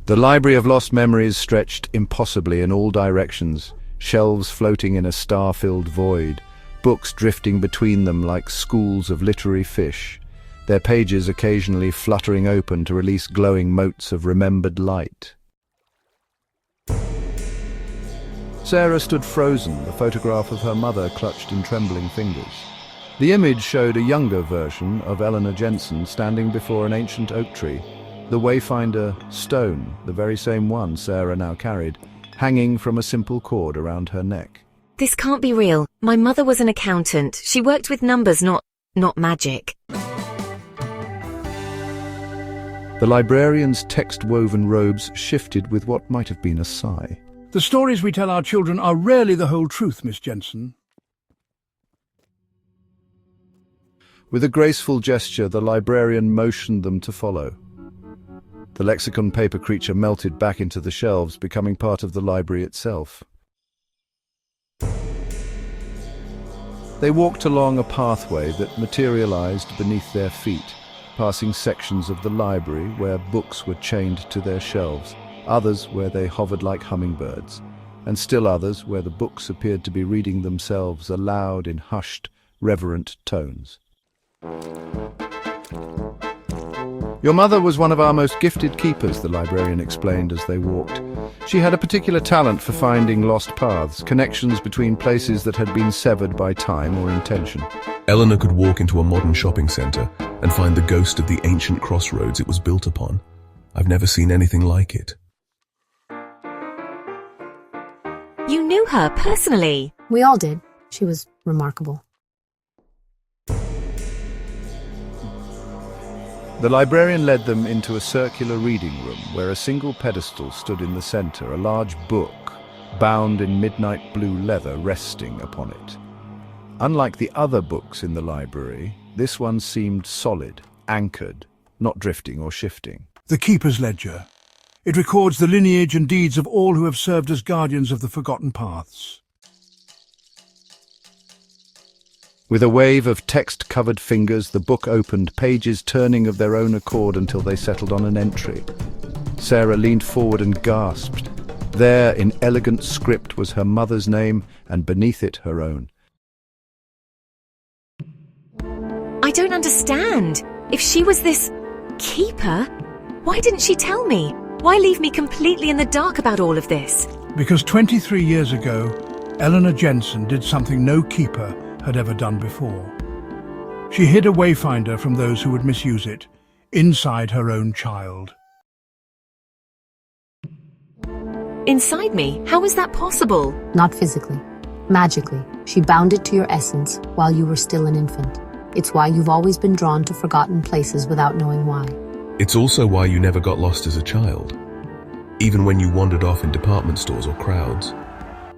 The Library of Lost Memories stretched impossibly in all directions, shelves floating in a star-filled void, books drifting between them like schools of literary fish, their pages occasionally fluttering open to release glowing motes of remembered light. Sarah stood frozen, the photograph of her mother clutched in trembling fingers. The image showed a younger version of Eleanor Jensen standing before an ancient oak tree, the wayfinder stone, the very same one Sarah now carried, hanging from a simple cord around her neck. This can't be real. My mother was an accountant. She worked with numbers, not magic. The librarian's text-woven robes shifted with what might have been a sigh. The stories we tell our children are rarely the whole truth, Miss Jensen. With a graceful gesture, the librarian motioned them to follow. The lexicon paper creature melted back into the shelves, becoming part of the library itself. They walked along a pathway that materialized beneath their feet, passing sections of the library where books were chained to their shelves, others where they hovered like hummingbirds, and still others where the books appeared to be reading themselves aloud in hushed, reverent tones. Your mother was one of our most gifted keepers, the librarian explained as they walked. She had a particular talent for finding lost paths, connections between places that had been severed by time or intention. Eleanor could walk into a modern shopping centre and find the ghost of the ancient crossroads it was built upon. I've never seen anything like it. You knew her personally. We all did. She was remarkable. The librarian led them into a circular reading room where a single pedestal stood in the center, a large book, bound in midnight blue leather, resting upon it. Unlike the other books in the library, this one seemed solid, anchored, not drifting or shifting. The Keeper's Ledger. It records the lineage and deeds of all who have served as guardians of the forgotten paths. With a wave of text-covered fingers, the book opened, pages turning of their own accord until they settled on an entry. Sarah leaned forward and gasped. There, in elegant script, was her mother's name, and beneath it, her own. I don't understand. If she was this keeper, why didn't she tell me? Why leave me completely in the dark about all of this? Because 23 years ago, Eleanor Jensen did something no keeper had ever done before. She hid a wayfinder from those who would misuse it, inside her own child. Inside me? How is that possible? Not physically. Magically, she bound it to your essence while you were still an infant. It's why you've always been drawn to forgotten places without knowing why. It's also why you never got lost as a child. Even when you wandered off in department stores or crowds,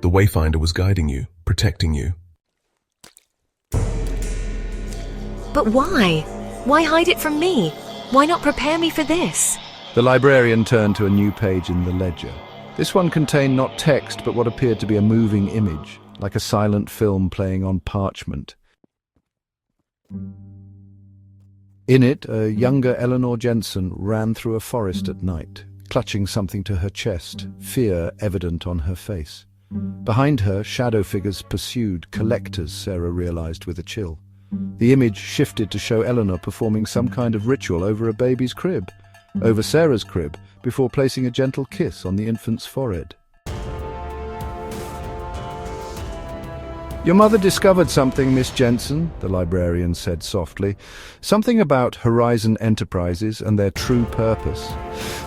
the wayfinder was guiding you, protecting you. But why? Why hide it from me? Why not prepare me for this? The librarian turned to a new page in the ledger. This one contained not text, but what appeared to be a moving image, like a silent film playing on parchment. In it, a younger Eleanor Jensen ran through a forest at night, clutching something to her chest, fear evident on her face. Behind her, shadow figures pursued, collectors, Sarah realized with a chill. The image shifted to show Eleanor performing some kind of ritual over a baby's crib, over Sarah's crib, before placing a gentle kiss on the infant's forehead. Your mother discovered something, Miss Jensen, the librarian said softly. Something about Horizon Enterprises and their true purpose.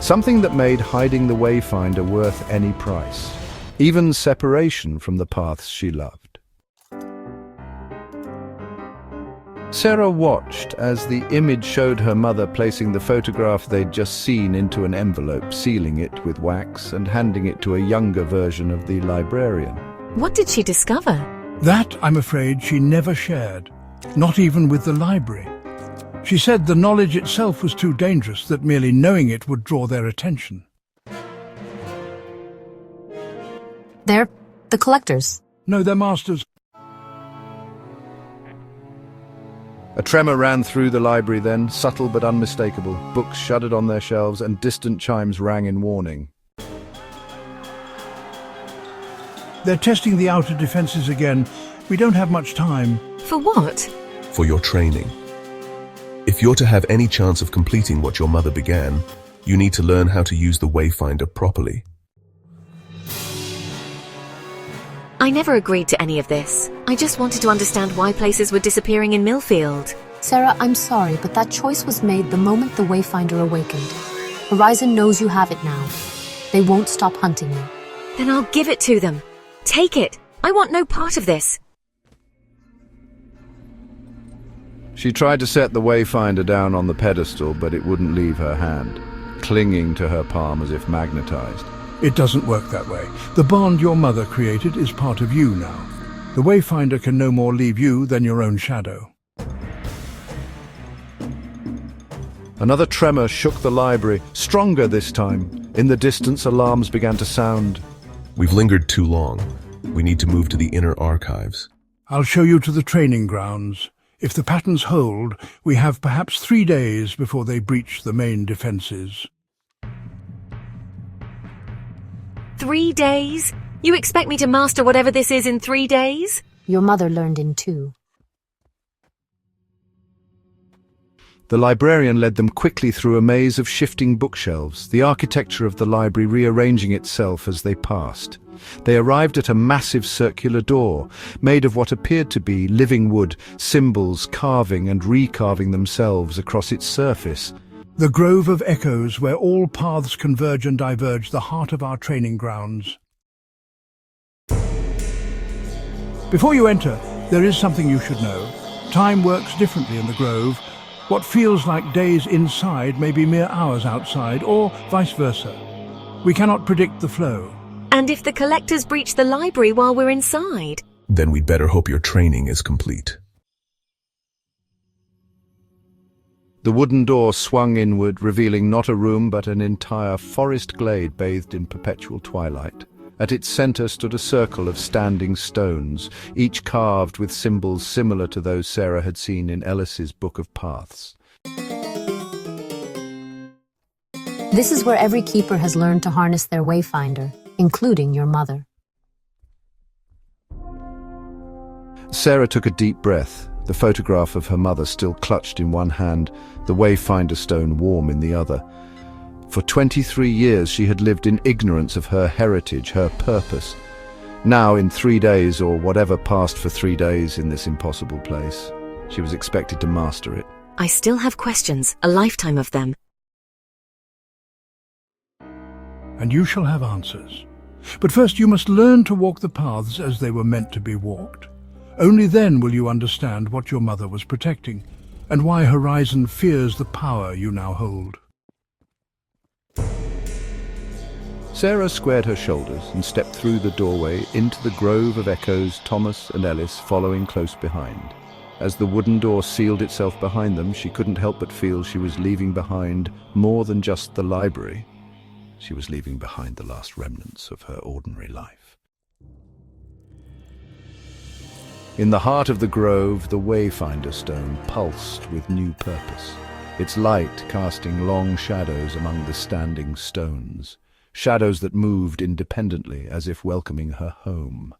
Something that made hiding the wayfinder worth any price. Even separation from the paths she loved. Sarah watched as the image showed her mother placing the photograph they'd just seen into an envelope, sealing it with wax and handing it to a younger version of the librarian. What did she discover? That, I'm afraid, she never shared, not even with the library. She said the knowledge itself was too dangerous, that merely knowing it would draw their attention. They're the collectors. No, they're masters. A tremor ran through the library then, subtle but unmistakable. Books shuddered on their shelves and distant chimes rang in warning. They're testing the outer defenses again. We don't have much time. For what? For your training. If you're to have any chance of completing what your mother began, you need to learn how to use the wayfinder properly. I never agreed to any of this. I just wanted to understand why places were disappearing in Millfield. Sarah, I'm sorry, but that choice was made the moment the Wayfinder awakened. Horizon knows you have it now. They won't stop hunting you. Then I'll give it to them. Take it. I want no part of this. She tried to set the wayfinder down on the pedestal, but it wouldn't leave her hand, clinging to her palm as if magnetized. It doesn't work that way. The bond your mother created is part of you now. The Wayfinder can no more leave you than your own shadow. Another tremor shook the library, stronger this time. In the distance, alarms began to sound. We've lingered too long. We need to move to the inner archives. I'll show you to the training grounds. If the patterns hold, we have perhaps 3 days before they breach the main defenses. 3 days? You expect me to master whatever this is in 3 days? Your mother learned in 2. The librarian led them quickly through a maze of shifting bookshelves, the architecture of the library rearranging itself as they passed. They arrived at a massive circular door, made of what appeared to be living wood, symbols carving and recarving themselves across its surface. The Grove of Echoes, where all paths converge and diverge, the heart of our training grounds. Before you enter, there is something you should know. Time works differently in the Grove. What feels like days inside may be mere hours outside, or vice versa. We cannot predict the flow. And if the collectors breach the library while we're inside? Then we'd better hope your training is complete. The wooden door swung inward, revealing not a room but an entire forest glade bathed in perpetual twilight. At its center stood a circle of standing stones, each carved with symbols similar to those Sarah had seen in Ellis's Book of Paths. This is where every keeper has learned to harness their Wayfinder, including your mother. Sarah took a deep breath, the photograph of her mother still clutched in one hand, the Wayfinder stone warm in the other. For 23 years she had lived in ignorance of her heritage, her purpose. Now, in 3 days, or whatever passed for 3 days in this impossible place, she was expected to master it. I still have questions, a lifetime of them. And you shall have answers. But first you must learn to walk the paths as they were meant to be walked. Only then will you understand what your mother was protecting, and why Horizon fears the power you now hold. Sarah squared her shoulders and stepped through the doorway into the Grove of Echoes, Thomas and Ellis following close behind. As the wooden door sealed itself behind them, she couldn't help but feel she was leaving behind more than just the library. She was leaving behind the last remnants of her ordinary life. In the heart of the grove, the Wayfinder stone pulsed with new purpose, its light casting long shadows among the standing stones, shadows that moved independently as if welcoming her home.